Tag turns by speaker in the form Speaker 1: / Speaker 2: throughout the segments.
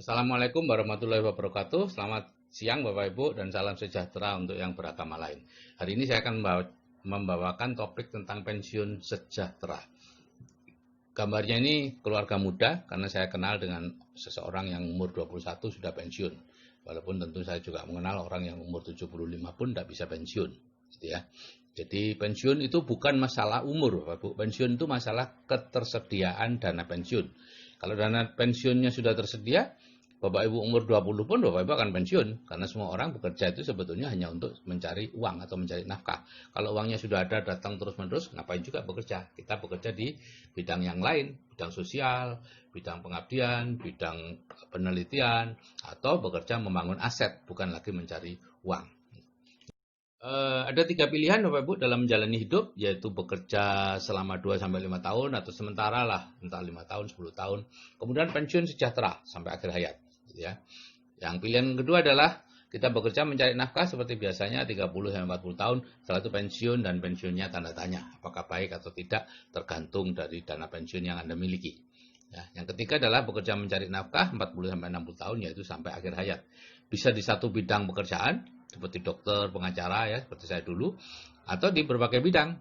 Speaker 1: Assalamualaikum warahmatullahi wabarakatuh. Selamat siang Bapak Ibu dan salam sejahtera untuk yang beragama lain. Hari ini saya akan membawakan topik tentang pensiun sejahtera. Gambarnya ini keluarga muda karena saya kenal dengan seseorang yang umur 21 sudah pensiun. Walaupun tentu saya juga mengenal orang yang umur 75 pun tidak bisa pensiun. Gitu ya. Jadi pensiun itu bukan masalah umur Bapak Ibu. Pensiun itu masalah ketersediaan dana pensiun. Kalau dana pensiunnya sudah tersedia, Bapak Ibu umur 20 pun Bapak Ibu akan pensiun. Karena semua orang bekerja itu sebetulnya hanya untuk mencari uang atau mencari nafkah. Kalau uangnya sudah ada datang terus-menerus, ngapain juga bekerja? Kita bekerja di bidang yang lain, bidang sosial, bidang pengabdian, bidang penelitian, atau bekerja membangun aset, bukan lagi mencari uang. Ada 3 pilihan Bapak Ibu dalam menjalani hidup, yaitu bekerja selama 2-5 tahun atau sementara lah, entah 5 tahun, 10 tahun. Kemudian pensiun sejahtera sampai akhir hayat. Gitu ya. Yang pilihan kedua adalah kita bekerja mencari nafkah seperti biasanya 30-40 tahun, setelah itu pensiun dan pensiunnya tanda tanya. Apakah baik atau tidak tergantung dari dana pensiun yang Anda miliki. Ya, yang ketiga adalah bekerja mencari nafkah 40-60 tahun, yaitu sampai akhir hayat. Bisa di satu bidang pekerjaan, seperti dokter, pengacara ya, seperti saya dulu, atau di berbagai bidang.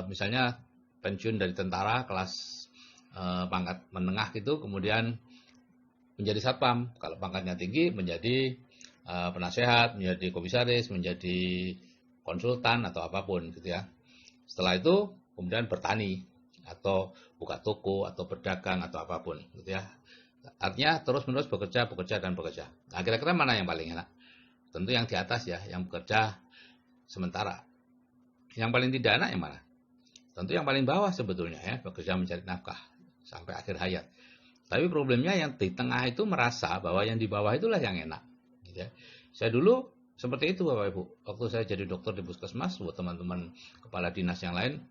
Speaker 1: Misalnya pensiun dari tentara kelas pangkat menengah gitu, kemudian menjadi satpam. Kalau pangkatnya tinggi menjadi penasehat, menjadi komisaris, menjadi konsultan atau apapun gitu ya. Setelah itu kemudian bertani atau buka toko atau berdagang atau apapun gitu ya. Artinya terus-menerus bekerja, bekerja dan bekerja. Nah, kira-kira mana yang paling enak? Tentu yang di atas ya, yang bekerja sementara. Yang paling tidak enak yang mana? Tentu yang paling bawah sebetulnya ya, bekerja mencari nafkah sampai akhir hayat. Tapi problemnya yang di tengah itu merasa bahwa yang di bawah itulah yang enak. Gitu ya. Saya dulu seperti itu Bapak Ibu. Waktu saya jadi dokter di puskesmas, buat teman-teman kepala dinas yang lain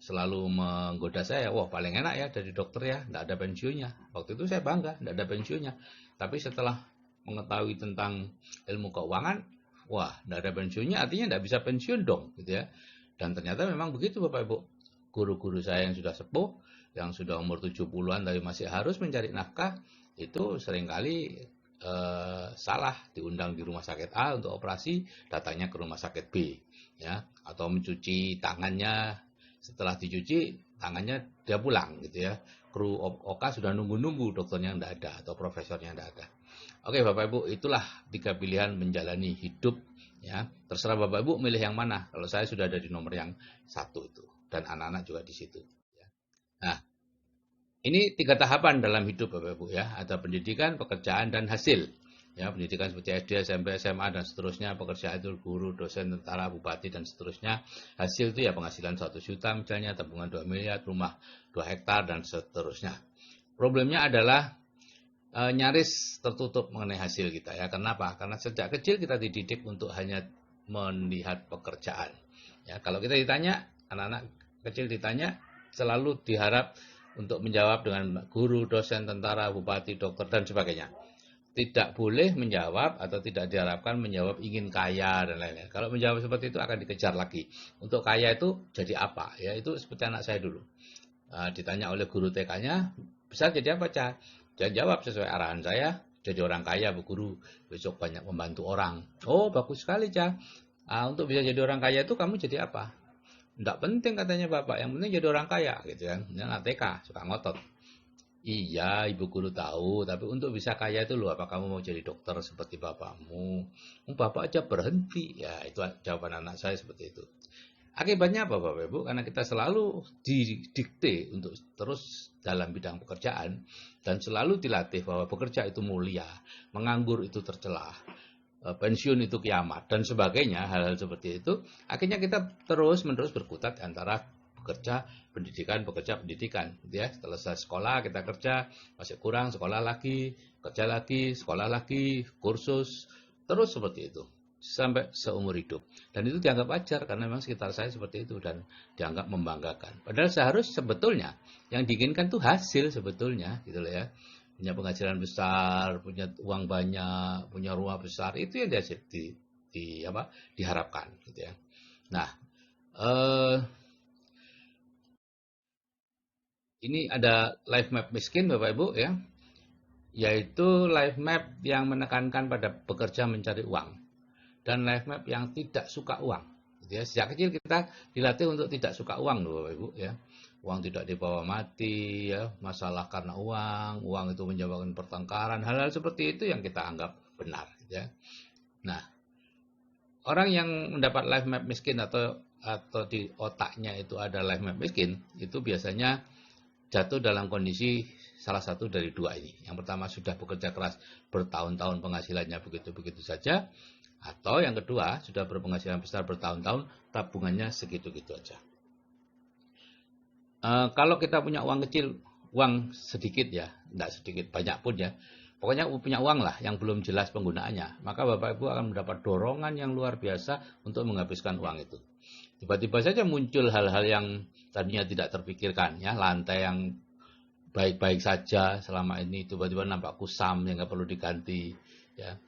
Speaker 1: selalu menggoda saya, wah paling enak ya jadi dokter ya, tidak ada pensiunnya. Waktu itu saya bangga, tidak ada pensiunnya. Tapi setelah mengetahui tentang ilmu keuangan, wah tidak ada pensiunnya, artinya tidak bisa pensiun dong, gitu ya. Dan ternyata memang begitu Bapak Ibu. Guru-guru saya yang sudah sepuh, yang sudah umur 70-an tapi masih harus mencari nafkah, itu seringkali salah diundang di rumah sakit A untuk operasi, datangnya ke rumah sakit B, ya, atau mencuci tangannya, setelah dicuci tangannya dia pulang gitu ya. Kru OK sudah nunggu-nunggu, dokternya tidak ada atau profesornya tidak ada. Oke Bapak Ibu, itulah 3 pilihan menjalani hidup ya. Terserah Bapak Ibu milih yang mana. Kalau saya sudah ada di nomor yang satu itu dan anak-anak juga di situ. Ya. Nah, ini 3 tahapan dalam hidup Bapak Ibu ya. Ada pendidikan, pekerjaan dan hasil. Ya, pendidikan seperti SD, SMP, SMA dan seterusnya, pekerjaan itu guru, dosen, tentara, bupati dan seterusnya. Hasil itu ya penghasilan 1 juta misalnya, tabungan 2 miliar, rumah 2 hektar dan seterusnya. Problemnya adalah nyaris tertutup mengenai hasil kita ya. Kenapa? Karena sejak kecil kita dididik untuk hanya melihat pekerjaan. Ya, kalau kita ditanya, anak-anak kecil ditanya selalu diharap untuk menjawab dengan guru, dosen, tentara, bupati, dokter dan sebagainya. Tidak boleh menjawab atau tidak diharapkan menjawab ingin kaya dan lain-lain. Kalau menjawab seperti itu akan dikejar lagi. Untuk kaya itu jadi apa? Ya itu seperti anak saya dulu. Ditanya oleh guru TK-nya, bisa jadi apa, Cah? Dia jawab sesuai arahan saya, jadi orang kaya, Bu Guru. Besok banyak membantu orang. Oh, bagus sekali, Cah. Untuk bisa jadi orang kaya itu kamu jadi apa? Tidak penting katanya Bapak, yang penting jadi orang kaya gitu kan. Yang anak TK suka ngotot. Iya, ibu guru tahu, tapi untuk bisa kaya itu loh, apa kamu mau jadi dokter seperti bapakmu? Bapak aja berhenti. Ya, itu jawaban anak saya seperti itu. Akibatnya apa Bapak Ibu? Karena kita selalu didikte untuk terus dalam bidang pekerjaan dan selalu dilatih bahwa bekerja itu mulia, menganggur itu tercela, pensiun itu kiamat dan sebagainya, hal-hal seperti itu. Akhirnya kita terus-menerus berkutat antara bekerja pendidikan gitu ya. Selesai sekolah kita kerja, masih kurang sekolah lagi, kerja lagi, sekolah lagi, kursus, terus seperti itu sampai seumur hidup. Dan itu dianggap wajar karena memang sekitar saya seperti itu dan dianggap membanggakan. Padahal seharusnya sebetulnya yang diinginkan tuh hasil sebetulnya gitu loh ya. Punya penghasilan besar, punya uang banyak, punya rumah besar, itu yang diharapkan gitu ya. Nah, eh, ini ada life map miskin Bapak Ibu ya. yaitu life map yang menekankan pada bekerja mencari uang dan life map yang tidak suka uang. Ya, sejak kecil kita dilatih untuk tidak suka uang loh Bapak Ibu ya. Uang tidak dibawa mati ya, masalah karena uang itu menyebabkan pertengkaran, hal-hal seperti itu yang kita anggap benar ya. Nah, orang yang mendapat life map miskin atau di otaknya itu ada life map miskin, itu biasanya jatuh dalam kondisi salah satu dari dua ini. Yang pertama sudah bekerja keras bertahun-tahun penghasilannya begitu-begitu saja, atau yang kedua sudah berpenghasilan besar bertahun-tahun tabungannya segitu-gitu aja. Kalau kita punya uang kecil, uang sedikit ya, tidak sedikit, banyak pun ya, pokoknya punya uang lah yang belum jelas penggunaannya, maka Bapak Ibu akan mendapat dorongan yang luar biasa untuk menghabiskan uang itu. Tiba-tiba saja muncul hal-hal yang tadinya tidak terpikirkan ya, lantai yang baik-baik saja selama ini tiba-tiba nampak kusam yang nggak perlu diganti ya.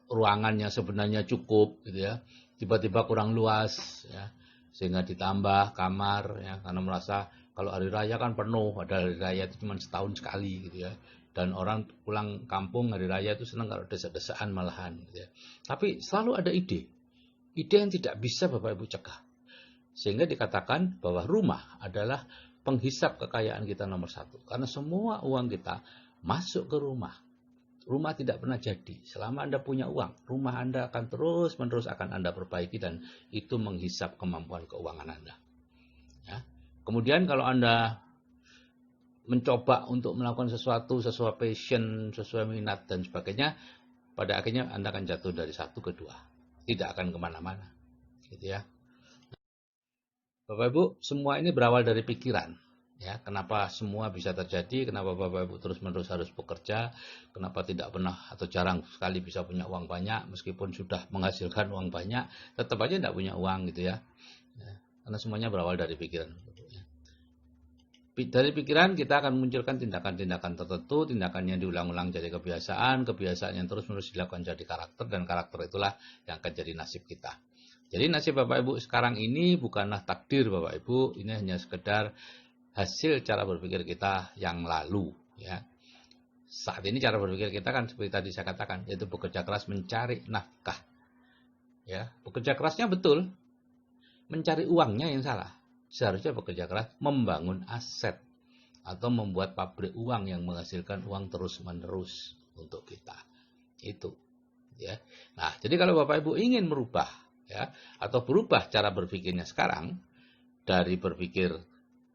Speaker 1: Ruangan yang sebenarnya cukup gitu ya, tiba-tiba kurang luas ya, sehingga ditambah kamar ya, karena merasa kalau hari raya kan penuh, padahal hari raya itu cuma setahun sekali gitu ya, dan orang pulang kampung hari raya itu senang kalau desa-desaan malahan gitu ya. Tapi selalu ada ide yang tidak bisa Bapak Ibu cegah, sehingga dikatakan bahwa rumah adalah penghisap kekayaan kita nomor satu, karena semua uang kita masuk ke rumah. Rumah tidak pernah jadi selama Anda punya uang. Rumah Anda akan terus-menerus akan Anda perbaiki dan itu menghisap kemampuan keuangan Anda. Ya. Kemudian kalau Anda mencoba untuk melakukan sesuatu sesuai passion, sesuai minat dan sebagainya, pada akhirnya Anda akan jatuh dari satu ke dua. Tidak akan kemana-mana. Gitu ya. Bapak Ibu, semua ini berawal dari pikiran. Ya, kenapa semua bisa terjadi, kenapa Bapak Ibu terus-menerus harus bekerja, kenapa tidak pernah atau jarang sekali bisa punya uang banyak, meskipun sudah menghasilkan uang banyak, tetap aja tidak punya uang gitu ya. Karena semuanya berawal dari pikiran. Dari pikiran kita akan munculkan tindakan-tindakan tertentu, tindakan yang diulang-ulang jadi kebiasaan, kebiasaan yang terus-menerus dilakukan jadi karakter, dan karakter itulah yang akan jadi nasib kita. Jadi nasib Bapak Ibu sekarang ini bukanlah takdir Bapak Ibu, ini hanya sekedar hasil cara berpikir kita yang lalu ya. Saat ini cara berpikir kita kan seperti tadi saya katakan, yaitu bekerja keras mencari nafkah. Ya, bekerja kerasnya betul, mencari uangnya yang salah. Seharusnya bekerja keras membangun aset atau membuat pabrik uang yang menghasilkan uang terus-menerus untuk kita. Itu ya. Nah, jadi kalau Bapak Ibu ingin merubah ya atau berubah cara berpikirnya sekarang dari berpikir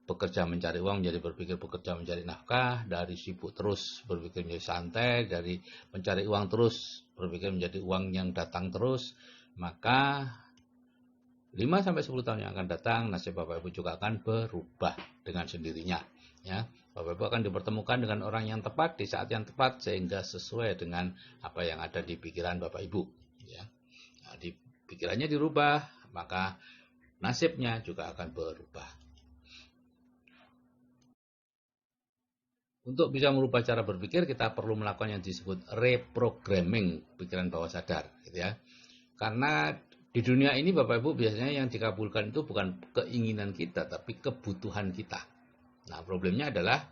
Speaker 1: bekerja mencari uang menjadi berpikir bekerja mencari nafkah, dari sibuk terus berpikir menjadi santai, dari mencari uang terus berpikir menjadi uang yang datang terus, maka 5-10 tahun yang akan datang nasib Bapak Ibu juga akan berubah dengan sendirinya ya. Bapak Ibu akan dipertemukan dengan orang yang tepat di saat yang tepat sehingga sesuai dengan apa yang ada di pikiran Bapak Ibu ya. Nah, di pikirannya dirubah, maka nasibnya juga akan berubah. Untuk bisa merubah cara berpikir, kita perlu melakukan yang disebut reprogramming pikiran bawah sadar, gitu ya. Karena di dunia ini Bapak Ibu biasanya yang dikabulkan itu bukan keinginan kita, tapi kebutuhan kita. Nah, problemnya adalah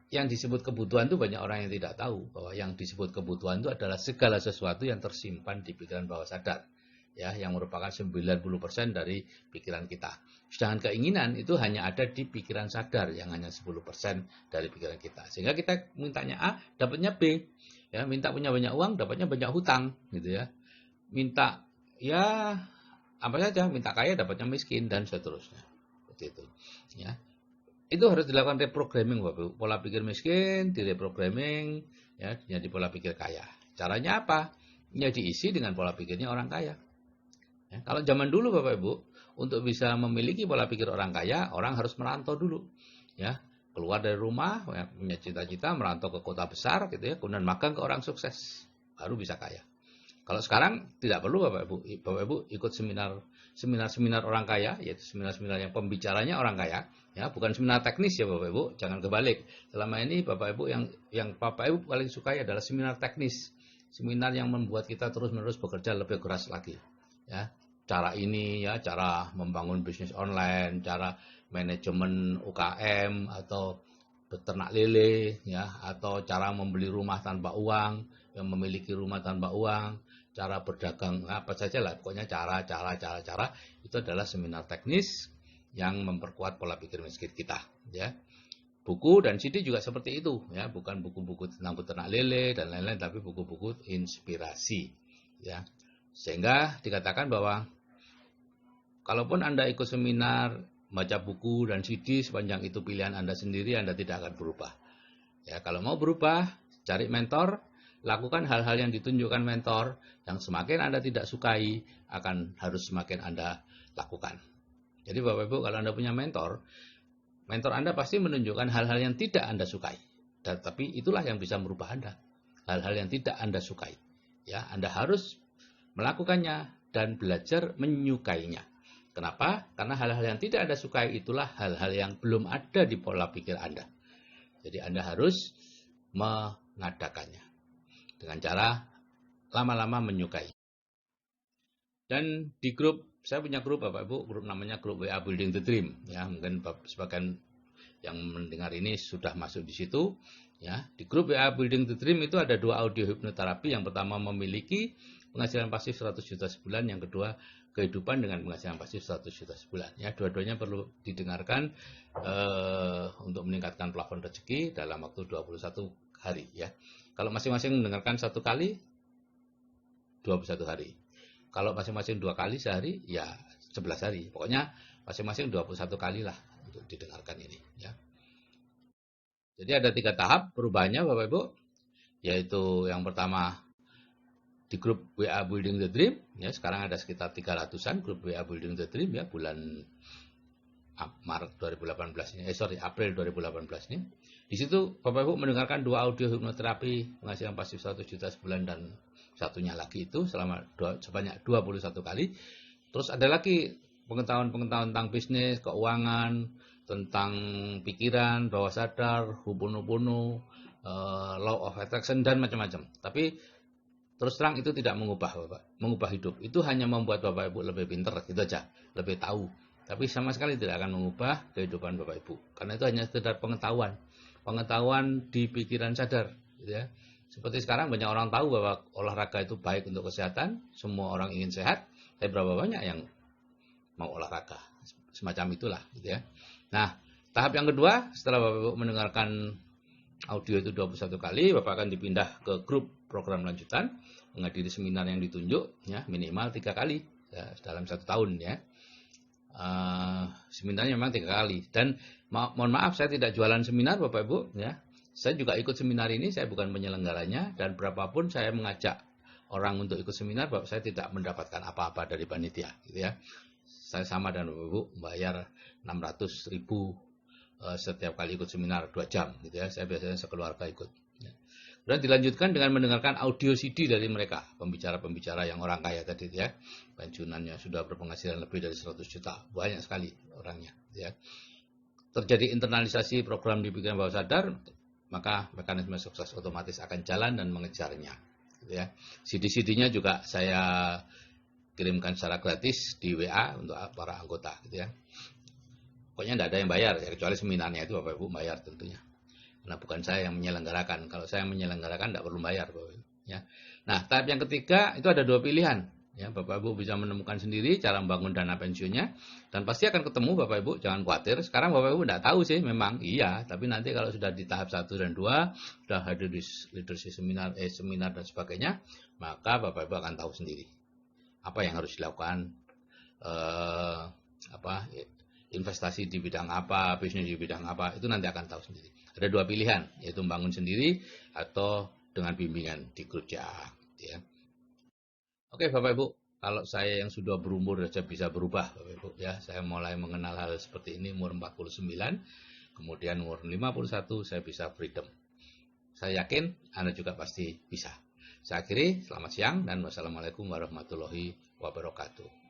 Speaker 1: yang disebut kebutuhan itu banyak orang yang tidak tahu bahwa yang disebut kebutuhan itu adalah segala sesuatu yang tersimpan di pikiran bawah sadar. Ya, yang merupakan 90% dari pikiran kita. Sedangkan keinginan itu hanya ada di pikiran sadar yang hanya 10% dari pikiran kita. Sehingga kita mintanya A, dapatnya B. Ya, minta punya banyak uang, dapatnya banyak hutang, gitu ya. Minta ya apa saja, minta kaya dapatnya miskin dan seterusnya. Seperti itu. Ya. Itu harus dilakukan reprogramming Bapak. Pola pikir miskin direprogramming ya jadi pola pikir kaya. Caranya apa? Ya diisi dengan pola pikirnya orang kaya. Ya, kalau zaman dulu Bapak Ibu, untuk bisa memiliki pola pikir orang kaya, orang harus merantau dulu. Ya, keluar dari rumah, ya, punya cita-cita merantau ke kota besar gitu ya, kemudian magang ke orang sukses, baru bisa kaya. Kalau sekarang tidak perlu Bapak Ibu ikut seminar orang kaya, yaitu seminar-seminar yang pembicaranya orang kaya, ya, bukan seminar teknis ya Bapak Ibu, jangan kebalik. Selama ini Bapak Ibu yang Bapak Ibu paling suka adalah seminar teknis, seminar yang membuat kita terus-menerus bekerja lebih keras lagi, ya. Cara ini ya, cara membangun bisnis online, cara manajemen UKM atau beternak lele, ya, atau cara membeli rumah tanpa uang, yang memiliki rumah tanpa uang, cara berdagang, apa saja lah, pokoknya cara itu adalah seminar teknis yang memperkuat pola pikir miskin kita, ya. Buku dan CD juga seperti itu, ya, bukan buku-buku tentang beternak lele dan lain-lain, tapi buku-buku inspirasi, ya. Sehingga dikatakan bahwa kalaupun Anda ikut seminar, baca buku dan CD, sepanjang itu pilihan Anda sendiri, Anda tidak akan berubah. Ya, kalau mau berubah, cari mentor, lakukan hal-hal yang ditunjukkan mentor, yang semakin Anda tidak sukai, harus semakin Anda lakukan. Jadi Bapak Ibu, kalau Anda punya mentor Anda pasti menunjukkan hal-hal yang tidak Anda sukai. Tapi itulah yang bisa merubah Anda. Hal-hal yang tidak Anda sukai. Ya, Anda harus melakukannya dan belajar menyukainya. Kenapa? Karena hal-hal yang tidak Anda sukai itulah hal-hal yang belum ada di pola pikir Anda. Jadi Anda harus mengadakannya dengan cara lama-lama menyukai. Dan di grup, saya punya grup Bapak Ibu, grup namanya grup WA Building the Dream. Ya, mungkin sebagian yang mendengar ini sudah masuk di situ. Ya, di grup WA Building the Dream itu ada 2 audio hipnoterapi. Yang pertama memiliki penghasilan pasif 100 juta sebulan, yang kedua kehidupan dengan penghasilan pasif 100 juta sebulan. Ya, dua-duanya perlu didengarkan untuk meningkatkan plafon rezeki dalam waktu 21 hari. Ya, kalau masing-masing mendengarkan 1 kali, 21 hari. Kalau masing-masing 2 kali sehari, ya 11 hari. Pokoknya masing-masing 21 kali lah untuk didengarkan ini. Ya. Jadi ada 3 tahap perubahannya Bapak Ibu, yaitu yang pertama di grup WA Building the Dream, ya, sekarang ada sekitar 300-an grup WA Building the Dream, ya, bulan Maret 2018 ini, April 2018 ini. Di situ Bapak Ibu mendengarkan 2 audio hipnoterapi penghasilan pasif 100 juta sebulan dan satunya lagi itu sebanyak 21 kali. Terus ada lagi pengetahuan-pengetahuan tentang bisnis, keuangan, tentang pikiran, bawah sadar, Ho'oponopono, law of attraction dan macam-macam. Tapi terus terang itu tidak mengubah hidup. Itu hanya membuat Bapak Ibu lebih pintar, gitu aja, lebih tahu. Tapi sama sekali tidak akan mengubah kehidupan Bapak Ibu. Karena itu hanya sekedar pengetahuan di pikiran sadar, gitu ya. Seperti sekarang banyak orang tahu bahwa olahraga itu baik untuk kesehatan, semua orang ingin sehat, tapi berapa banyak yang mau olahraga? Semacam itulah, gitu ya. Nah, tahap yang kedua, setelah Bapak Ibu mendengarkan audio itu 21 kali, Bapak akan dipindah ke grup program lanjutan, menghadiri seminar yang ditunjuk, ya, minimal 3 kali, ya, dalam 1 tahun, ya. Seminarnya memang 3 kali. Dan mohon maaf, saya tidak jualan seminar Bapak Ibu, ya. Saya juga ikut seminar ini, saya bukan penyelenggaranya, dan berapapun saya mengajak orang untuk ikut seminar, Bapak, saya tidak mendapatkan apa-apa dari panitia, gitu ya. Saya sama dengan Bapak Ibu, bayar 600.000 setiap kali ikut seminar 2 jam, gitu ya. Saya biasanya sekeluarga ikut. Ya. Dan dilanjutkan dengan mendengarkan audio CD dari mereka, pembicara-pembicara yang orang kaya tadi, ya. Pensiunannya sudah berpenghasilan lebih dari 100 juta, banyak sekali orangnya, ya. Terjadi internalisasi program di pikiran bawah sadar, maka mekanisme sukses otomatis akan jalan dan mengejarnya, gitu ya. CD-CD-nya juga saya kirimkan secara gratis di WA untuk para anggota, gitu ya. Pokoknya tidak ada yang bayar, ya, kecuali seminarnya itu Bapak Ibu bayar tentunya. Karena bukan saya yang menyelenggarakan. Kalau saya menyelenggarakan tidak perlu bayar, Bapak Ibu, ya. Nah, tahap yang ketiga itu ada 2 pilihan. Ya, Bapak Ibu bisa menemukan sendiri cara membangun dana pensiunnya, dan pasti akan ketemu Bapak Ibu, jangan khawatir. Sekarang Bapak Ibu tidak tahu sih, memang iya, tapi nanti kalau sudah di tahap 1 dan 2, sudah hadir di leadership seminar dan sebagainya, maka Bapak Ibu akan tahu sendiri apa yang harus dilakukan, investasi di bidang apa, bisnis di bidang apa, itu nanti akan tahu sendiri. Ada 2 pilihan, yaitu membangun sendiri atau dengan bimbingan di grup CA, ya. Oke Bapak Ibu, kalau saya yang sudah berumur saja bisa berubah Bapak Ibu, ya. Saya mulai mengenal hal seperti ini umur 49, kemudian umur 51 saya bisa freedom. Saya yakin Anda juga pasti bisa. Saya akhiri, selamat siang dan wassalamualaikum warahmatullahi wabarakatuh.